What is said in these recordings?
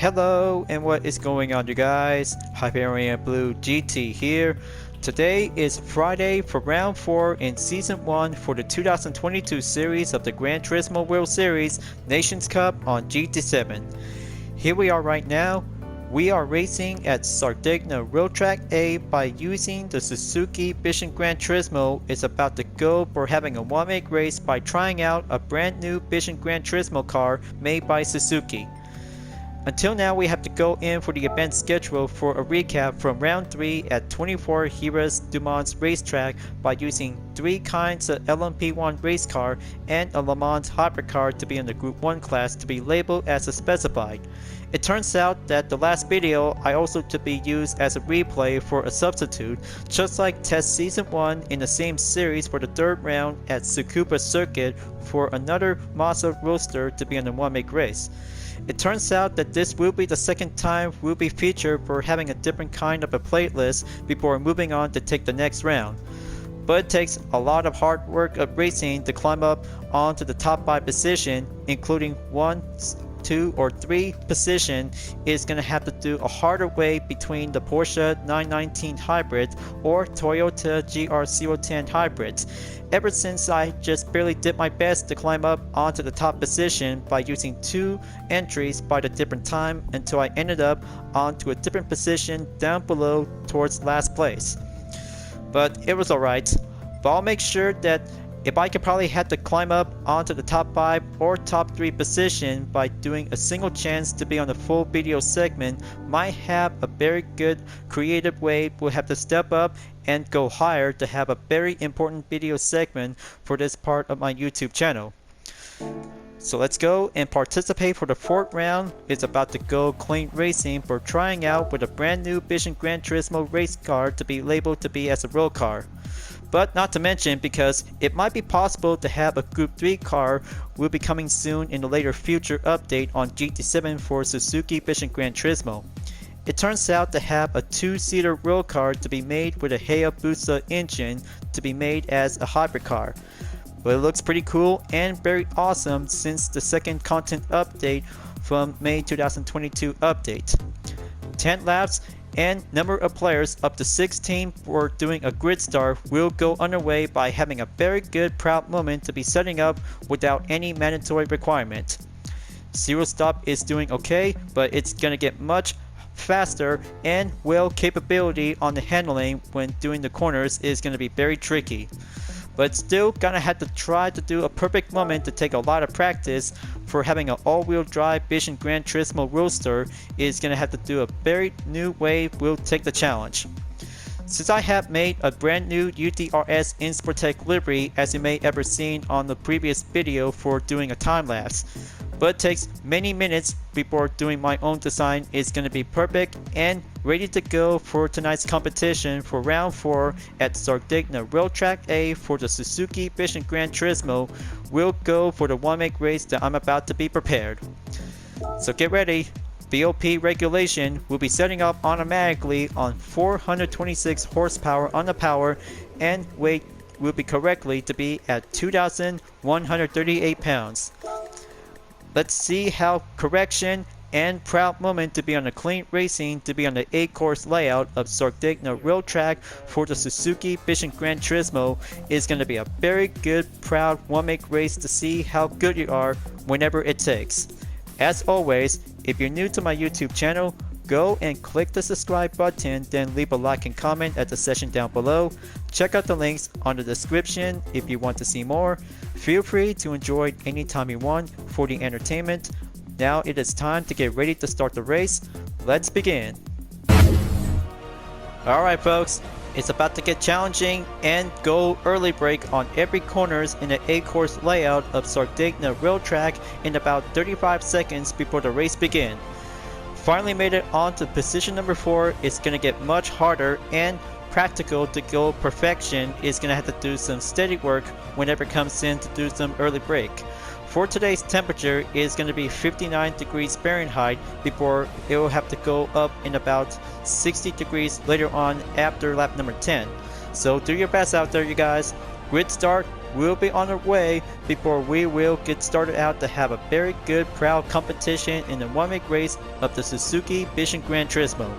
Hello, and what is going on, you guys? Hyperion-Blue-GT here. Today is Friday for round 4 in season 1 for the 2022 series of the Gran Turismo World Series Nations Cup on GT7. Here we are right now. We are racing at Sardegna Road Track A by using the Suzuki Vision Gran Turismo. It's about to go for having a one-make race by trying out a brand new Vision Gran Turismo car made by Suzuki. Until now, we have to go in for the event schedule for a recap from round 3 at 24 Heras du Mans racetrack by using 3 kinds of LMP1 race car and a Le Mans hypercar to be in the Group 1 class to be labeled as a specified. It turns out that the last video I also to be used as a replay for a substitute, just like test season 1 in the same series for the 3rd round at Tsukuba circuit for another Mazda roadster to be in the one-make race. It turns out that this will be the second time we'll be featured for having a different kind of a playlist before moving on to take the next round. But it takes a lot of hard work of racing to climb up onto the top 5 position, including 1, 2 or 3 position is going to have to do a harder way between the Porsche 919 hybrid or Toyota GR010 hybrids. Ever since I just barely did my best to climb up onto the top position by using 2 entries by the different time until I ended up onto a different position down below towards last place. But it was alright. But I'll make sure that if I could probably have to climb up onto the top 5 or top 3 position by doing a single chance to be on the full video segment, might have a very good creative way. We'll have to step up and go higher to have a very important video segment for this part of my YouTube channel. So let's go and participate for the 4th round. It's about to go clean racing for trying out with a brand new Vision Gran Turismo race car to be labeled to be as a road car. But not to mention, because it might be possible to have a Group 3 car will be coming soon in a later future update on GT7 for Suzuki Vision Gran Turismo. It turns out to have a 2-seater road car to be made with a Hayabusa engine to be made as a hybrid car. But it looks pretty cool and very awesome since the second content update from May 2022 update. 10 laps and number of players up to 16 for doing a grid start will go underway by having a very good proud moment to be setting up without any mandatory requirement. Zero stop is doing okay, but it's gonna get much faster, and well capability on the handling when doing the corners is gonna be very tricky. But still gonna have to try to do a perfect moment to take a lot of practice for having an all-wheel drive Vision Gran Turismo roadster is gonna have to do a very new way. Will take the challenge. Since I have made a brand new UDRS Insportec livery, as you may ever seen on the previous video for doing a time lapse, but it takes many minutes before doing my own design is going to be perfect and ready to go for tonight's competition for round 4 at Sardegna Road Track A for the Suzuki Vision Gran Turismo. We'll go for the one-make race that I'm about to be prepared. So get ready. VOP regulation will be setting up automatically on 426 horsepower on the power, and weight will be correctly to be at 2,138 pounds. Let's see how correction and proud moment to be on the clean racing to be on the 8-course layout of Sardegna Road Track for the Suzuki Vision Gran Turismo is going to be a very good proud one-make race to see how good you are whenever it takes. As always, if you're new to my YouTube channel, go and click the subscribe button, then leave a like and comment at the section down below. Check out the links on the description if you want to see more. Feel free to enjoy it anytime you want for the entertainment. Now it is time to get ready to start the race. Let's begin. Alright folks, it's about to get challenging and go early break on every corners in the 8-course layout of Sardegna Road Track in about 35 seconds before the race begins. Finally made it on to position number 4. It's going to get much harder and practical to go perfection. Is going to have to do some steady work whenever it comes in to do some early break. For today's temperature is going to be 59 degrees Fahrenheit before it will have to go up in about 60 degrees later on after lap number 10. So do your best out there, you guys. Grid start will be on their way before we will get started out to have a very good proud competition in the one-week race of the Suzuki Vision Gran Turismo.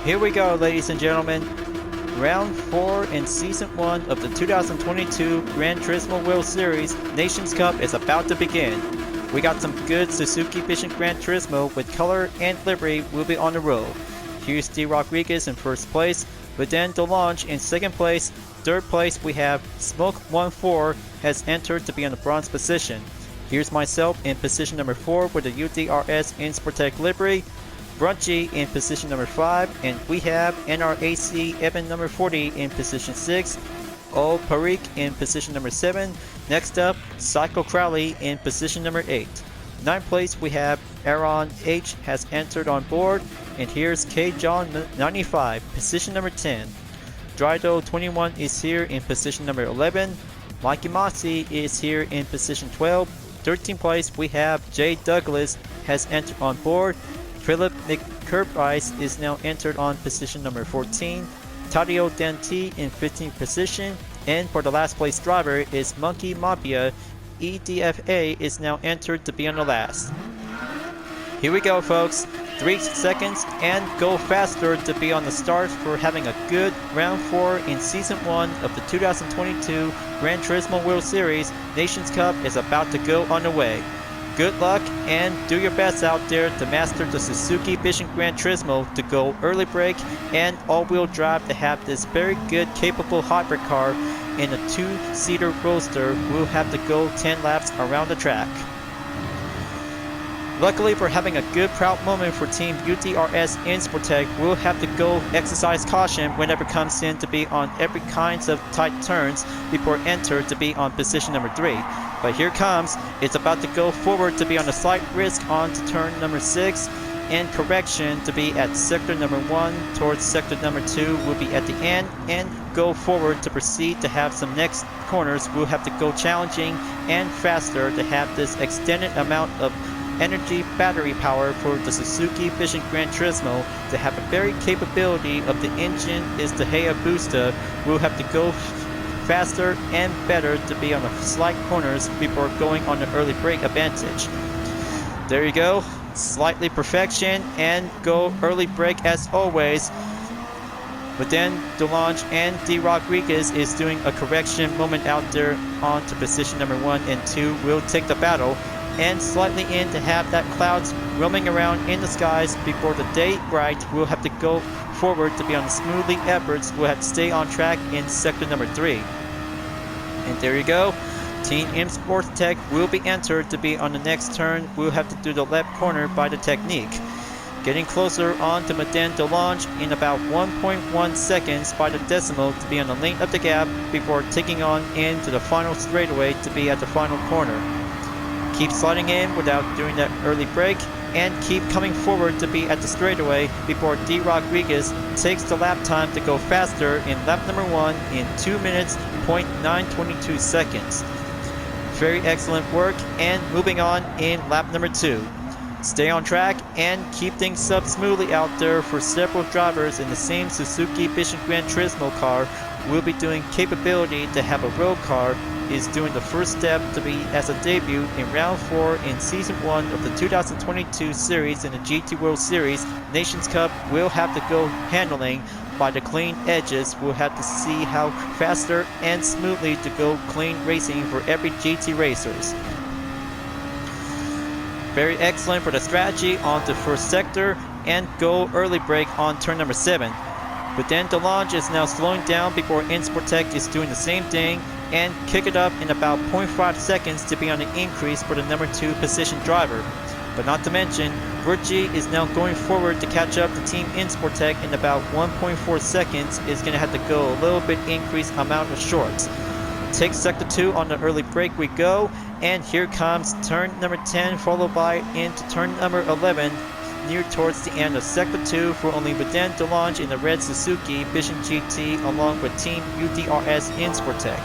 Here we go, ladies and gentlemen. Round 4 in Season 1 of the 2022 Gran Turismo World Series Nations Cup is about to begin. We got some good Suzuki Vision Gran Turismo with color and livery will be on the road. Here's D. Rodriguez in first place, but then DeLonge in second place. Third place we have Smoke14 has entered to be on the bronze position. Here's myself in position number 4 with the UDRS Insportec livery. Brunchy in position number 5, and we have NRAC Evan number 40 in position 6, O Parik in position number 7. Next up, Psycho Crowley in position number 8. Ninth place we have Aaron H has entered on board, and here's K John 95, position number 10. Drydo 21 is here in position number 11. Mikey Mossy is here in position 12. 13th place we have Jay Douglas has entered on board. Philip McCurprice is now entered on position number 14. Tadio Denti in 15th position. And for the last place driver is Monkey Mafia. EDFA is now entered to be on the last. Here we go, folks. 3 seconds and go faster to be on the start for having a good round 4 in Season 1 of the 2022 Gran Turismo World Series Nations Cup is about to go on the way. Good luck and do your best out there to master the Suzuki Vision Gran Turismo to go early brake and all-wheel drive to have this very good capable hybrid car in a 2-seater roadster. We'll have to go 10 laps around the track. Luckily for having a good proud moment for Team UDRS Insportec, we'll have to go exercise caution whenever it comes in to be on every kinds of tight turns before enter to be on position number 3. But here comes, it's about to go forward to be on a slight risk on to turn number 6, and correction to be at sector number 1 towards sector number 2 will be at the end, and go forward to proceed to have some next corners. We'll have to go challenging and faster to have this extended amount of energy battery power for the Suzuki Vision Gran Turismo to have a very capability of the engine is the Hayabusa. We'll have to go faster and better to be on the slight corners before going on the early brake advantage. There you go, slightly perfection and go early brake as always. But then DeLonge and D. Rodriguez is doing a correction moment out there on to position number 1 and 2 will take the battle and slightly in to have that clouds roaming around in the skies before the day bright. We'll have to go forward to be on the smoothly efforts. We'll have to stay on track in sector number 3. And there you go. Team Insportec will be entered to be on the next turn. We'll have to do the left corner by the technique. Getting closer on to Madame DeLonge in about 1.1 seconds by the decimal to be on the length of the gap before taking on into the final straightaway to be at the final corner. Keep sliding in without doing that early brake and keep coming forward to be at the straightaway before D. Rodriguez takes the lap time to go faster in lap number 1 in 2 minutes, 0.922 seconds. Very excellent work and moving on in lap number 2. Stay on track and keep things sub smoothly out there for several drivers in the same Suzuki Vision Gran Turismo car. Will be doing capability to have a road car is doing the first step to be as a debut in round 4 in season 1 of the 2022 series in the GT World Series Nations Cup. Will have to go handling by the clean edges. We'll have to see how faster and smoothly to go clean racing for every GT racers. Very excellent for the strategy on the first sector and go early brake on turn number 7. But then DeLonge is now slowing down before Insportec is doing the same thing and kick it up in about 0.5 seconds to be on the increase for the number 2 position driver. But not to mention, Gr.B is now going forward to catch up to Team Insportec in about 1.4 seconds, is going to have to go a little bit increased amount of shorts. Take sector 2 on the early brake we go, and here comes turn number 10 followed by into turn number 11 near towards the end of sector 2 for only Viden DeLonge in the red Suzuki Vision GT along with Team UDRS Insportec.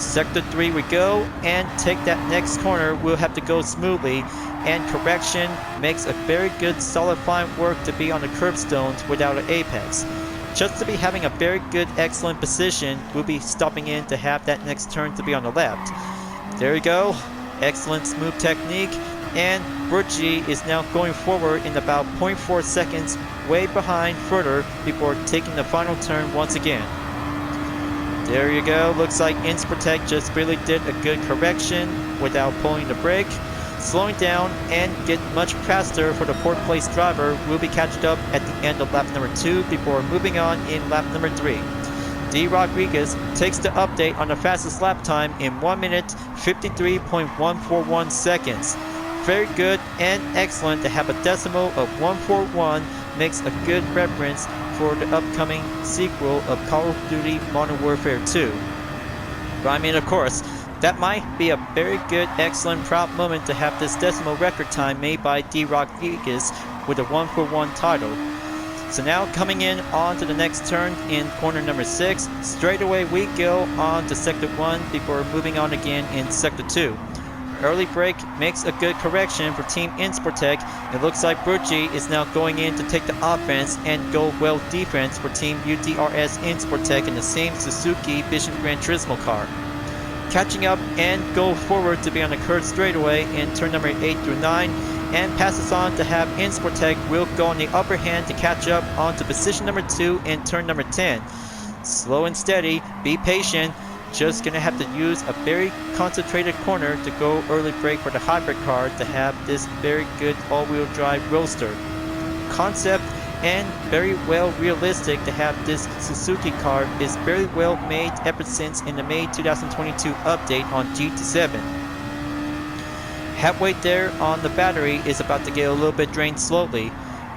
Sector 3 we go, and take that next corner we'll have to go smoothly, and correction makes a very good solid fine work to be on the curbstones without an apex. Just to be having a very good excellent position, we'll be stopping in to have that next turn to be on the left. There we go, excellent smooth technique, and Gr.B is now going forward in about 0.4 seconds way behind further before taking the final turn once again. There you go, looks like Insportec just really did a good correction without pulling the brake. Slowing down and get much faster for the 4th place driver will be catched up at the end of lap number 2 before moving on in lap number 3. D. Rodriguez takes the update on the fastest lap time in 1 minute 53.141 seconds. Very good and excellent to have a decimal of 141 makes a good reference for the upcoming sequel of Call of Duty Modern Warfare 2. But I mean, of course, that might be a very good, excellent, proud moment to have this decimal record time made by D. Rodriguez with a 141 title. So now coming in on to the next turn in corner number 6, straight away we go on to sector 1 before moving on again in sector 2. Early brake makes a good correction for Team Insportec. It looks like Gr.B is now going in to take the offense and go well defense for Team UDRS Insportec in the same Suzuki Vision Gran Turismo car. Catching up and go forward to be on the curved straightaway in turn number 8 through 9 and passes on to have Insportec will go on the upper hand to catch up onto position number 2 in turn number 10. Slow and steady, be patient, just gonna have to use a very concentrated corner to go early brake for the hybrid car to have this very good all-wheel drive roadster. Concept and very well realistic to have this Suzuki car is very well made ever since in the May 2022 update on GT7. Halfway there on the battery is about to get a little bit drained slowly.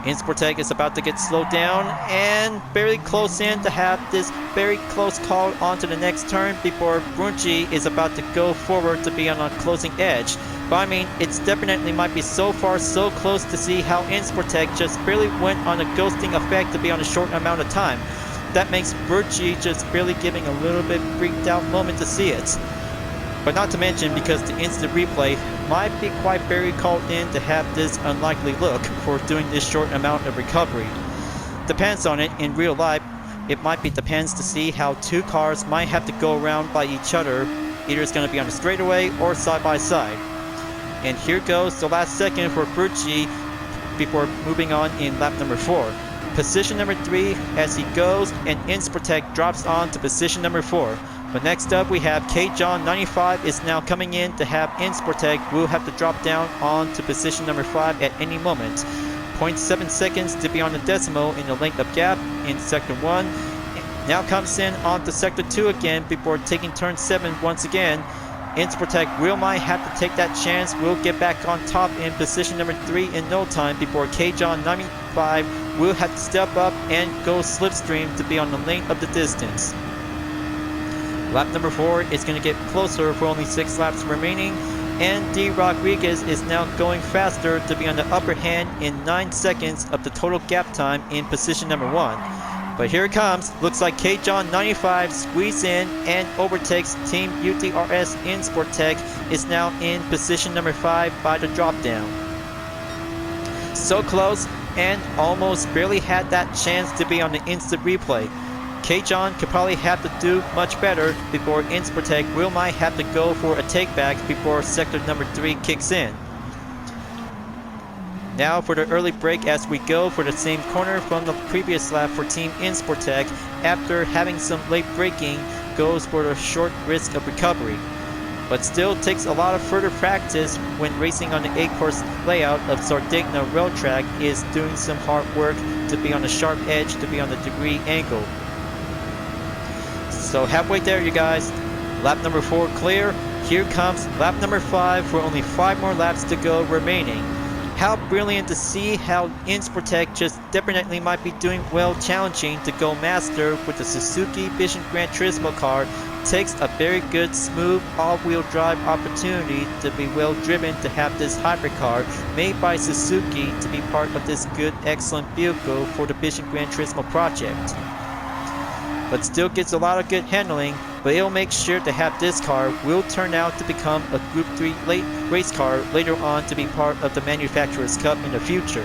Insportec is about to get slowed down and very close in to have this very close call onto the next turn before Gr.B is about to go forward to be on a closing edge. But I mean, it's definitely might be so far so close to see how Insportec just barely went on a ghosting effect to be on a short amount of time. That makes Gr.B just barely giving a little bit freaked out moment to see it. But not to mention because the instant replay might be quite very called in to have this unlikely look for doing this short amount of recovery. Depends on it in real life, it might be depends to see how two cars might have to go around by each other, either it's going to be on a straightaway or side by side. And here goes the last second for Gr.B before moving on in lap number 4. Position number 3 as he goes and Insportec drops on to position number 4. But next up we have K-John 95 is now coming in to have Insportec will have to drop down on to position number 5 at any moment. 0.7 seconds to be on the decimal in the length of gap in sector 1. Now comes in on to sector 2 again before taking turn 7 once again. Insportec will might have to take that chance, will get back on top in position number 3 in no time before K-John 95 will have to step up and go slipstream to be on the length of the distance. Lap number 4 is going to get closer for only 6 laps remaining, and D. Rodriguez is now going faster to be on the upper hand in 9 seconds of the total gap time in position number 1. But here it comes, looks like K-John 95 squeezes in and overtakes Team UDRS Insportec is now in position number 5 by the drop down. So close and almost barely had that chance to be on the instant replay. K-John could probably have to do much better before Insportec will might have to go for a takeback before sector number 3 kicks in. Now for the early break as we go for the same corner from the previous lap for Team Insportec after having some late braking goes for the short risk of recovery. but still takes a lot of further practice when racing on the 8-course layout of Sardegna rail track, is doing some hard work to be on the sharp edge, to be on the degree angle. So halfway there, you guys. Lap number 4 clear. Here comes lap number 5 for only 5 more laps to go remaining. How brilliant to see how Insportec just definitely might be doing well, challenging to go master with the Suzuki Vision Gran Turismo car. Takes a very good smooth all-wheel drive opportunity to be well driven, to have this hybrid car made by Suzuki to be part of this good excellent vehicle for the Vision Gran Turismo project. But still gets a lot of good handling, but it'll make sure to have this car will turn out to become a Group 3 late race car later on, to be part of the Manufacturers Cup in the future.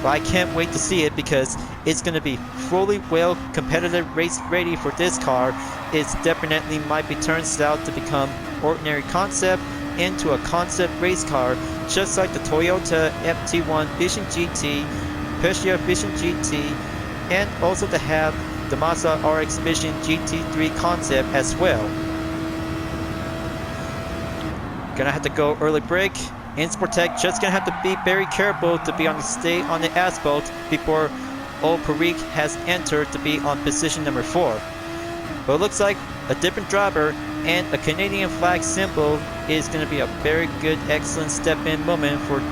But I can't wait to see it, because it's going to be fully well competitive race ready for this car. It's definitely might be turns out to become ordinary concept into a concept race car, just like the Toyota FT1 Vision GT, Peugeot Vision GT, and also to have the Mazda RX Vision GT3 concept as well. Gonna have to go early break. Insportec just gonna have to be very careful to be on the stay on the asphalt before Old Perique has entered to be on position number 4. But it looks like a different driver and a Canadian flag symbol is going to be a very good, excellent step-in moment for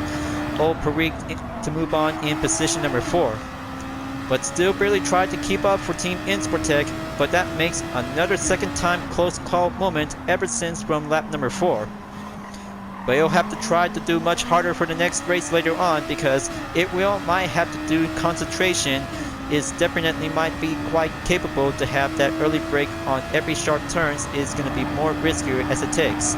Old Perique to move on in position number 4. But still barely tried to keep up for Team Insportec, but that makes another second time close call moment ever since from lap number 4. But he'll have to try to do much harder for the next race later on, because it might have to do concentration. Is definitely might be quite capable to have that early brake on every sharp turns, is going to be more riskier as it takes.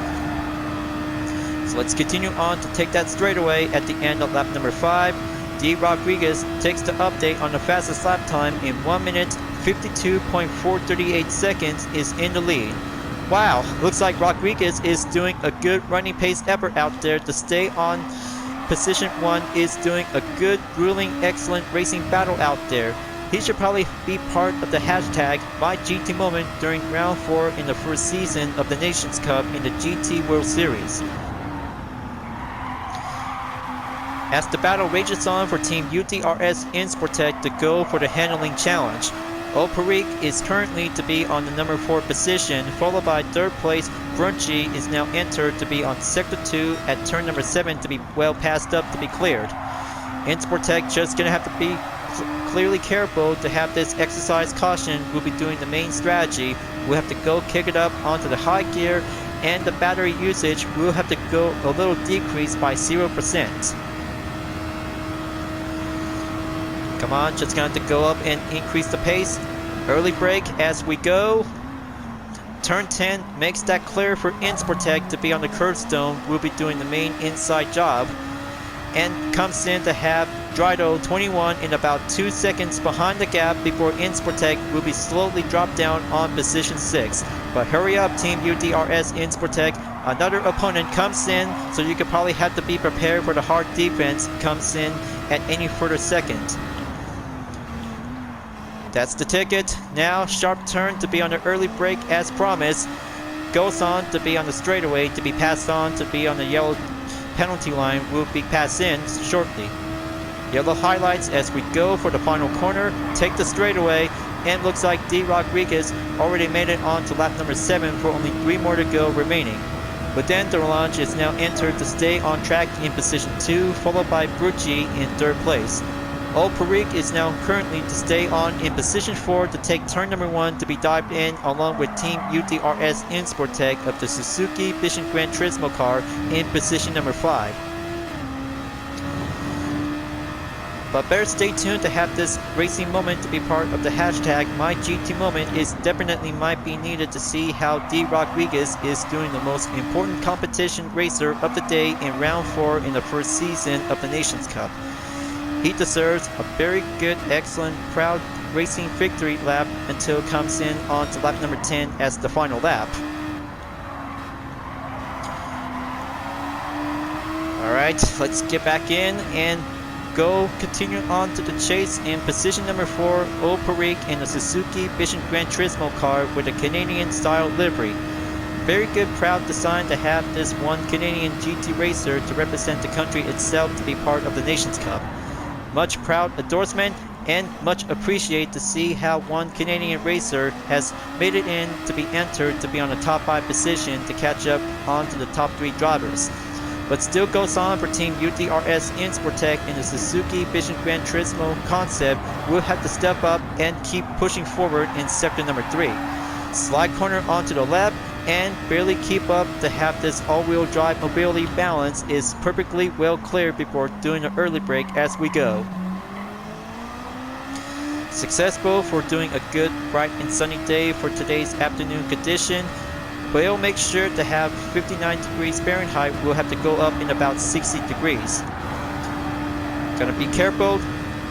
So let's continue on to take that straightaway at the end of lap number 5. D. Rodriguez takes the update on the fastest lap time in 1 minute 52.438 seconds, is in the lead. Wow, looks like Rodriguez is doing a good running pace effort out there to stay on position 1, is doing a good, grueling, excellent racing battle out there. He should probably be part of the hashtag MyGTMoment during round 4 in the first season of the Nations Cup in the GT World Series. As the battle rages on for Team UTRS Insportec to go for the handling challenge, Old Perique is currently to be on the number 4 position, followed by 3rd place Gr.B is now entered to be on sector 2 at turn number 7 to be well passed up to be cleared. Insportec just gonna have to be clearly careful to have this exercise caution. We'll be doing the main strategy. We'll have to go kick it up onto the high gear, and the battery usage will have to go a little decreased by 0%. Come on, just gonna have to go up and increase the pace. Early brake as we go. Turn 10 makes that clear for Insportec to be on the curbstone. We'll be doing the main inside job. And comes in to have Drido 21 in about 2 seconds behind the gap before Insportec will be slowly dropped down on position 6. But hurry up, Team UDRS Insportec. Another opponent comes in, so you could probably have to be prepared for the hard defense comes in at any further second. That's the ticket. Now sharp turn to be on the early brake as promised. Goes on to be on the straightaway to be passed on to be on the yellow penalty line. Will be passed in shortly. Yellow highlights as we go for the final corner. Take the straightaway, and looks like D. Rodriguez already made it on to lap number 7 for only 3 more to go remaining. But then Delange is now entered to stay on track in position 2, followed by Gr.B in 3rd place. Old Perique is now currently to stay on in position 4 to take turn number 1 to be dived in along with Team UTRS Insportec of the Suzuki Vision Gran Turismo car in position number 5. But better stay tuned to have this racing moment to be part of the hashtag MyGTMoment. Is definitely might be needed to see how D. Rodriguez is doing the most important competition racer of the day in round 4 in the first season of the Nations Cup. He deserves a very good, excellent, proud racing victory lap until it comes in on to lap number 10 as the final lap. Alright, let's get back in and go continue on to the chase in position number 4, Old Perique in the Suzuki Vision Gran Turismo car with a Canadian style livery. very good proud design to have this one Canadian GT racer to represent the country itself to be part of the Nations Cup. Much proud endorsement and much appreciate to see how one Canadian racer has made it in to be entered to be on the top 5 position to catch up onto the top 3 drivers. But still goes on for Team UTRS in Sportec in the Suzuki Vision Gran Turismo concept. Will have to step up and keep pushing forward in sector number 3. Slide corner onto the left and barely keep up to have this all-wheel drive mobility balance is perfectly well cleared before doing an early break as we go. Successful for doing a good, bright and sunny day for today's afternoon condition. But it'll make sure to have 59 degrees Fahrenheit. We'll have to go up in about 60 degrees. Gotta be careful.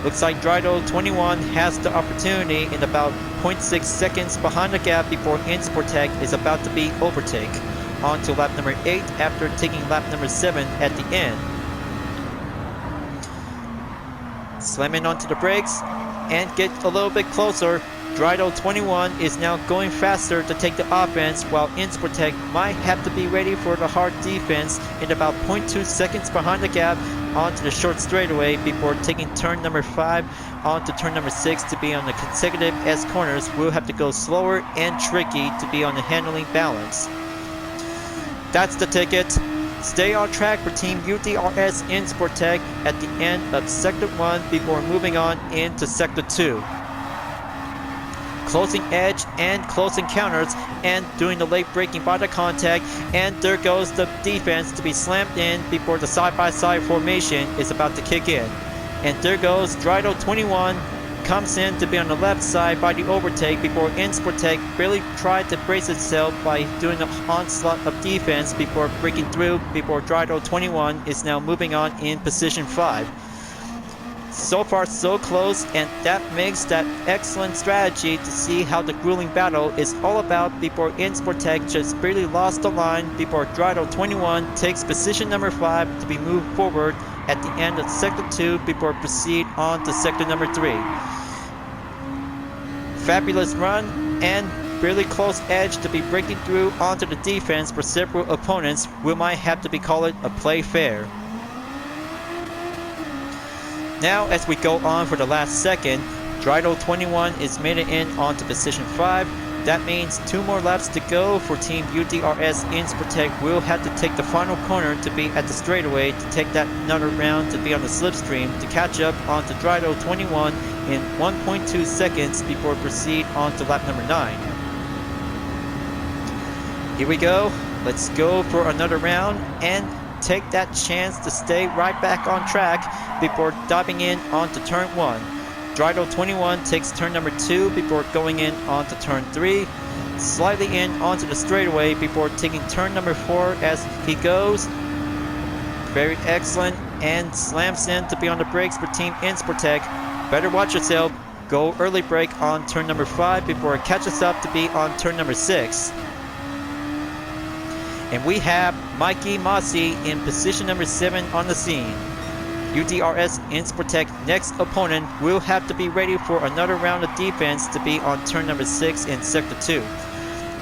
Looks like Drydo 21 has the opportunity in about 0.6 seconds behind the gap before Sportec is about to be overtake. On to lap number 8 after taking lap number 7 at the end. Slamming onto the brakes and get a little bit closer. Drydo 21 is now going faster to take the offense, while Sportec might have to be ready for the hard defense in about 0.2 seconds behind the gap onto the short straightaway before taking turn number 5 onto turn number 6 to be on the consecutive S corners. We'll have to go slower and tricky to be on the handling balance. That's the ticket. Stay on track for Team UTRS in Sportec at the end of Sector 1 before moving on into Sector 2. Closing edge and close encounters and doing the late braking body contact, and there goes the defense to be slammed in before the side-by-side formation is about to kick in. And there goes Drydo 21 comes in to be on the left side by the overtake before Sportec barely tried to brace itself by doing an onslaught of defense before breaking through before Drydo 21 is now moving on in position 5. So far so close, and that makes that excellent strategy to see how the grueling battle is all about before Sportec just barely lost the line before Drydo 21 takes position number 5 to be moved forward at the end of Sector 2 before proceed on to Sector number 3. Fabulous run and barely close edge to be breaking through onto the defense for several opponents. We might have to be called a play fair. Now as we go on for the last second, Drydo 21 is made it in onto position 5. That means 2 more laps to go for Team UTRS in Sportec. Will have to take the final corner to be at the straightaway to take that another round to be on the slipstream to catch up onto Drydo 21 in 1.2 seconds before proceed on to lap number 9. Here we go. Let's go for another round and take that chance to stay right back on track before diving in onto turn 1. Drydo 21 takes turn number 2 before going in onto turn 3, slightly in onto the straightaway before taking turn number 4 as he goes. Very excellent, and slams in to be on the brakes for Team Sportec. Better watch yourself. Go early brake on turn number 5 before it catches up to be on turn number 6. And we have Mikey Mossy in position number 7 on the scene. UTRS in Sportec next opponent will have to be ready for another round of defense to be on turn number 6 in Sector 2.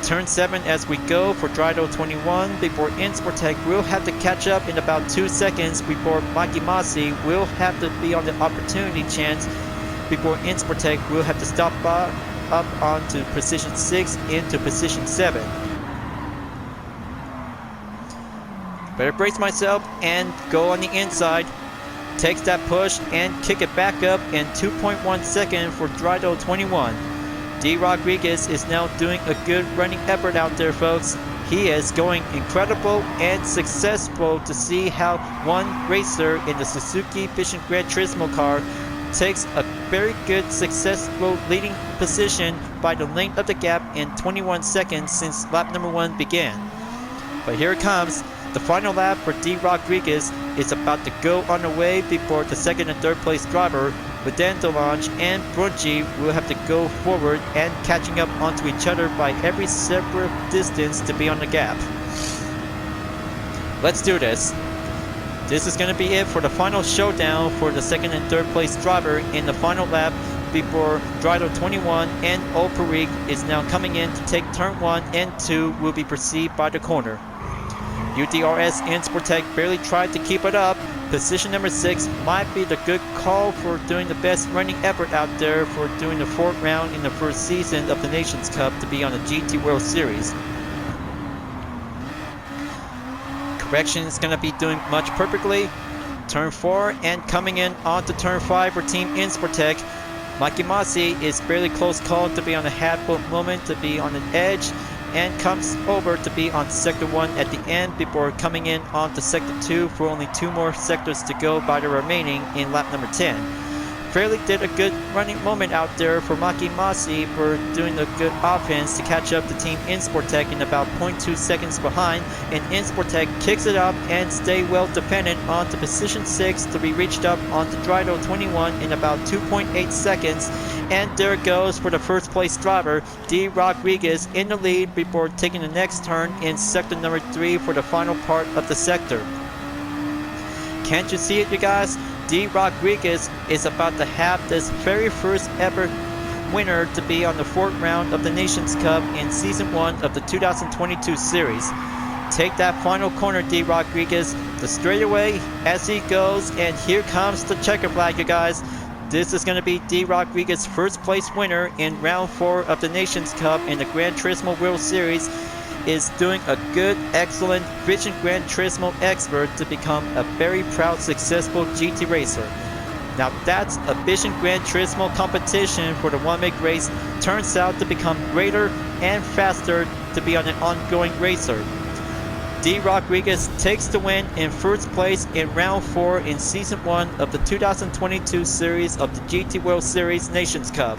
Turn 7 as we go for Drydo 21 before Sportec will have to catch up in about 2 seconds before Mikey Mossy will have to be on the opportunity chance before Sportec will have to stop up onto position 6 into position 7. Better brace myself and go on the inside. Takes that push and kick it back up in 2.1 seconds for Drydo 21. D. Rodriguez is now doing a good running effort out there, folks. He is going incredible and successful to see how one racer in the Suzuki Vision Gran Turismo car takes a very good successful leading position by the length of the gap in 21 seconds since lap number 1 began. But here it comes. The final lap for D. Rodriguez is about to go on the way before the second and third place driver, Vidan Delange and Brunchi will have to go forward and catching up onto each other by every separate distance to be on the gap. Let's do this. This is going to be it for the final showdown for the second and third place driver in the final lap before Drido 21 and Oparig is now coming in to take turn 1 and 2 will be perceived by the corner. UDRS and Sportec barely tried to keep it up. Position number 6 might be the good call for doing the best running effort out there for doing the 4th round in the first season of the Nations Cup to be on the GT World Series. Correction is going to be doing much perfectly. Turn 4 and coming in onto turn 5 for Team Insportec. Maki Masi is barely close call to be on a half-foot moment to be on an edge and comes over to be on sector 1 at the end before coming in onto sector 2 for only 2 more sectors to go by the remaining in lap number 10. Fairly did a good running moment out there for Maki Masi for doing a good offense to catch up to Team Insportec in about 0.2 seconds behind, and Insportec kicks it up and stay well dependent onto position 6 to be reached up onto Drido 21 in about 2.8 seconds, and there it goes for the first place driver, D. Rodriguez in the lead before taking the next turn in sector number 3 for the final part of the sector. Can't you see it, you guys? D. Rodriguez is about to have this very first ever winner to be on the 4th round of the Nations Cup in Season 1 of the 2022 series. Take that final corner, D. Rodriguez, the straightaway as he goes, and here comes the checker flag, you guys. This is going to be D. Rodriguez's first place winner in round 4 of the Nations Cup in the Gran Turismo World Series. Is doing a good, excellent Vision Gran Turismo expert to become a very proud, successful GT racer. Now that's a Vision Gran Turismo competition for the one-make race turns out to become greater and faster to be on an ongoing racer. D. Rodriguez takes the win in first place in round 4 in season 1 of the 2022 series of the GT World Series Nations Cup.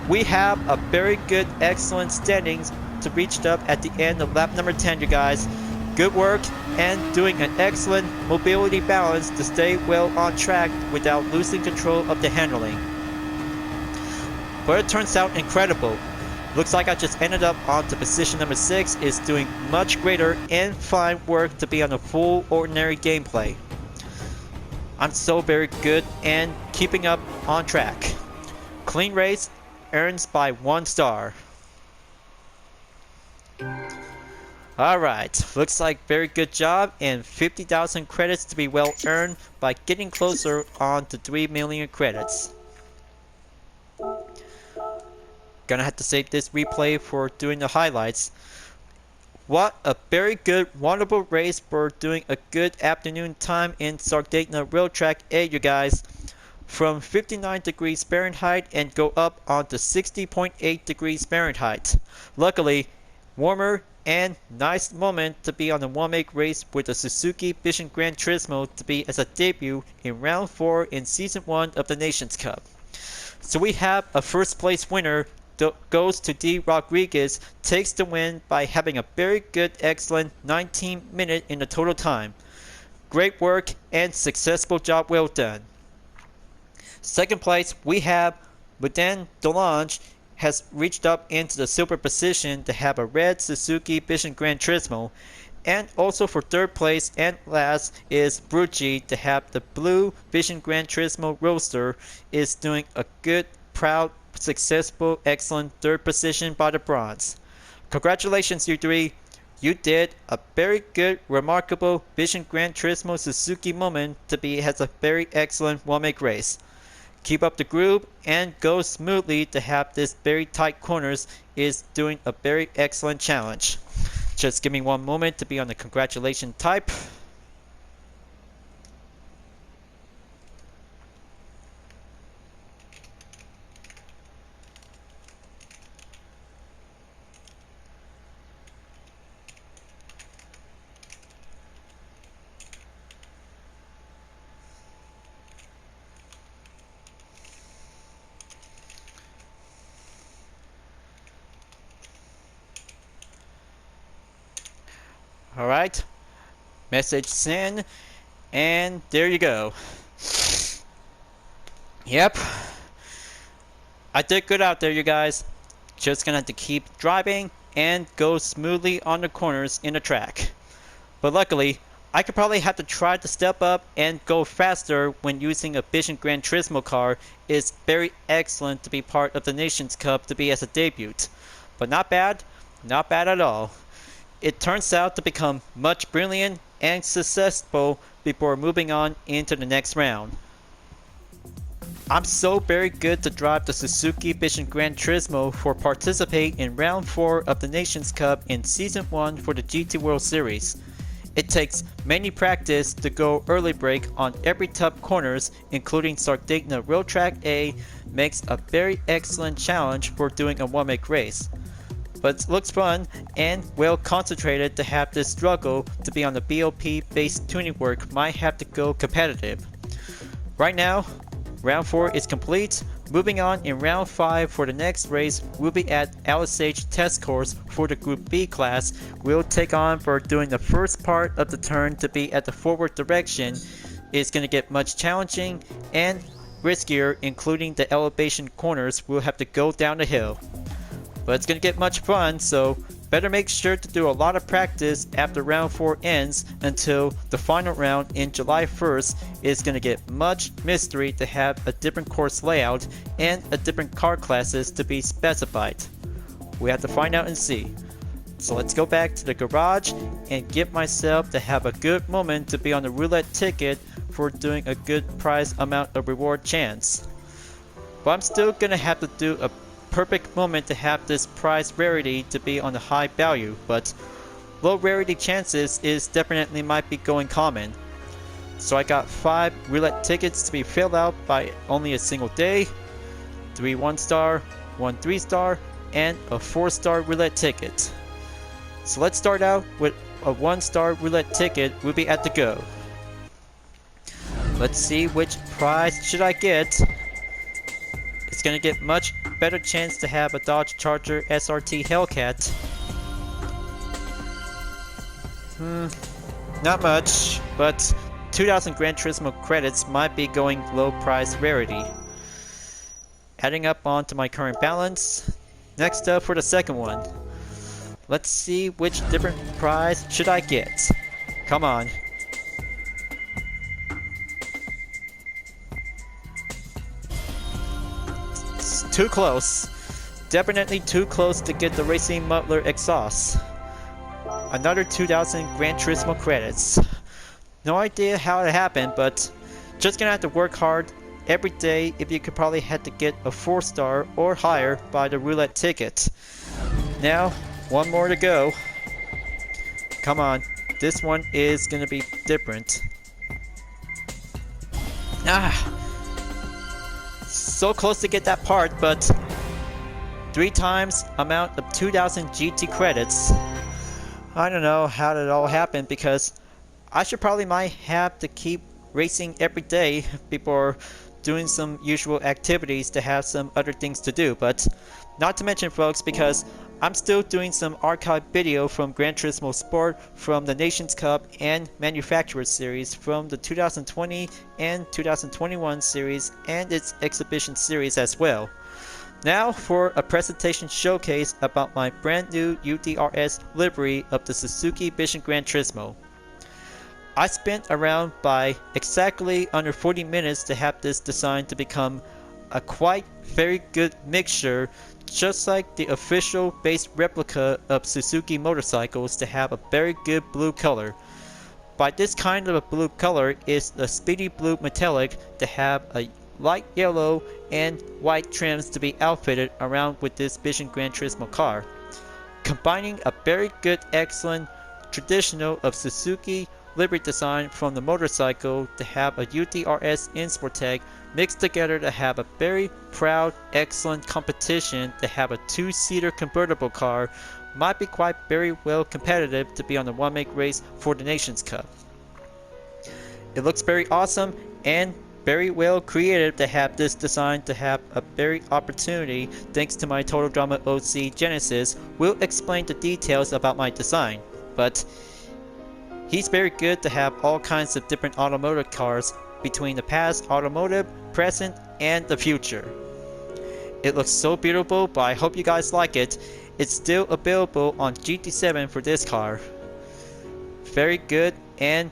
We have a very good, excellent standings to reached up at the end of lap number 10, you guys. Good work and doing an excellent mobility balance to stay well on track without losing control of the handling. But it turns out incredible. Looks like I just ended up onto position number 6 is doing much greater and fine work to be on a full ordinary gameplay. I'm so very good and keeping up on track. Clean race earns by 1 star. Alright, looks like very good job and 50,000 credits to be well earned by getting closer on to 3 million credits. Gonna have to save this replay for doing the highlights. What a very good, wonderful race for doing a good afternoon time in Sardegna Road Track A, you guys. From 59 degrees Fahrenheit and go up onto 60.8 degrees Fahrenheit. Luckily, warmer and nice moment to be on the one-make race with the Suzuki Vision Gran Turismo to be as a debut in round 4 in season 1 of the Nations Cup. So we have a first place winner goes to D. Rodriguez, takes the win by having a very good, excellent 19 minutes in the total time. Great work and successful job well done. Second place we have Buden Delange has reached up into the silver position to have a red Suzuki Vision Gran Turismo, and also for third place and last is Brucci to have the blue Vision Gran Turismo Roadster is doing a good, proud, successful, excellent third position by the bronze. Congratulations you three, you did a very good, remarkable Vision Gran Turismo Suzuki moment to be has a very excellent one-make race. Keep up the groove and go smoothly to have this very tight corners is doing a very excellent challenge. Just give me one moment to be on the congratulation type. Alright, message send, and there you go. Yep, I did good out there, you guys. Just gonna have to keep driving and go smoothly on the corners in the track. But luckily, I could probably have to try to step up and go faster when using a Vision Gran Turismo car. It's very excellent to be part of the Nations Cup to be as a debut. But not bad at all. It turns out to become much brilliant and successful before moving on into the next round. I'm so very good to drive the Suzuki Vision Gran Turismo for participate in round 4 of the Nations Cup in season 1 for the GT World Series. It takes many practice to go early brake on every tough corners, including Sardegna Road Track A, makes a very excellent challenge for doing a one-make race. But it looks fun and well concentrated to have this struggle to be on the BOP based tuning work might have to go competitive. Right now, round 4 is complete. Moving on in round 5 for the next race, we'll be at Alsace test course for the Group B class. We'll take on for doing the first part of the turn to be at the forward direction. It's going to get much challenging and riskier, including the elevation corners. We'll have to go down the hill. But it's going to get much fun, so better make sure to do a lot of practice after round 4 ends until the final round in July 1st. Is going to get much mystery to have a different course layout and a different car classes to be specified. We have to find out and see. So let's go back to the garage and give myself to have a good moment to be on the roulette ticket for doing a good prize amount of reward chance. But I'm still going to have to do a perfect moment to have this prize rarity to be on the high value, but low rarity chances is definitely might be going common. So I got 5 roulette tickets to be filled out by only a single day, 3 1-star, 1 3-star, and a 4-star roulette ticket. So let's start out with a 1-star roulette ticket. We'll be at the go. Let's see which prize should I get. It's gonna get much better chance to have a Dodge Charger SRT Hellcat. Not much, but 2000 Gran Turismo credits might be going low price rarity. Adding up onto my current balance. Next up for the second one. Let's see which different prize should I get. Come on. Too close. Definitely too close to get the Racing Muffler exhaust. Another 2000 Gran Turismo credits. No idea how it happened, but just gonna have to work hard every day if you could probably have to get a 4-star or higher by the roulette ticket. Now, one more to go. Come on, this one is gonna be different. So close to get that part, but 3 times amount of 2000 GT credits. I don't know how that all happened, because I should probably might have to keep racing every day before doing some usual activities to have some other things to do. But not to mention, folks, because I'm still doing some archive video from Gran Turismo Sport, from the Nations Cup and Manufacturer Series, from the 2020 and 2021 series and its exhibition series as well. Now for a presentation showcase about my brand new UDRS livery of the Suzuki Vision Gran Turismo. I spent around by exactly under 40 minutes to have this design to become a quite very good mixture, just like the official base replica of Suzuki motorcycles, to have a very good blue color. By this kind of a blue color is the speedy blue metallic, to have a light yellow and white trims to be outfitted around with this Vision Gran Turismo car, combining a very good excellent traditional of Suzuki livery design from the motorcycle to have a UDRS Insportec mixed together to have a very proud excellent competition to have a 2-seater convertible car. Might be quite very well competitive to be on the one-make race for the Nations Cup. It looks very awesome and very well created to have this design to have a very opportunity thanks to my Total Drama OC Genesis. Will explain the details about my design, but he's very good to have all kinds of different automotive cars between the past, automotive, present, and the future. It looks so beautiful, but I hope you guys like it. It's still available on GT7 for this car. Very good and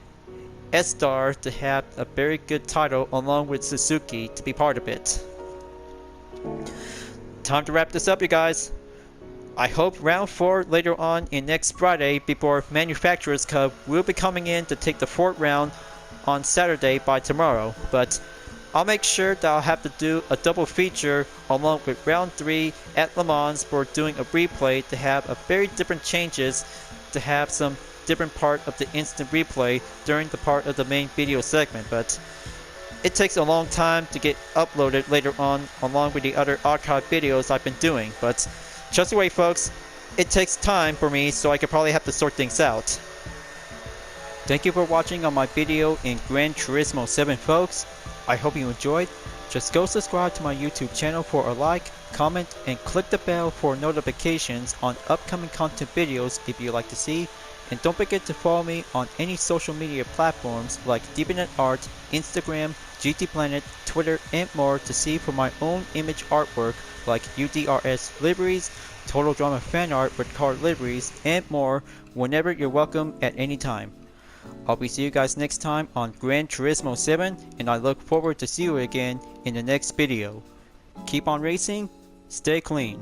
S-Star to have a very good title along with Suzuki to be part of it. Time to wrap this up, you guys. I hope round 4 later on in next Friday before Manufacturers Cup will be coming in to take the 4th round on Saturday by tomorrow, but I'll make sure that I'll have to do a double feature along with round 3 at Le Mans for doing a replay to have a very different changes, to have some different part of the instant replay during the part of the main video segment, but it takes a long time to get uploaded later on along with the other archive videos I've been doing, but just wait folks, it takes time for me, so I could probably have to sort things out. Thank you for watching on my video in Gran Turismo 7 folks. I hope you enjoyed. Just go subscribe to my YouTube channel for a like, comment, and click the bell for notifications on upcoming content videos if you'd like to see. And don't forget to follow me on any social media platforms like DeviantArt, Instagram, GT Planet, Twitter, and more to see for my own image artwork like UDRS liveries, Total Drama fan art with car liveries, and more whenever you're welcome at any time. I'll be seeing you guys next time on Gran Turismo 7, and I look forward to see you again in the next video. Keep on racing, stay clean.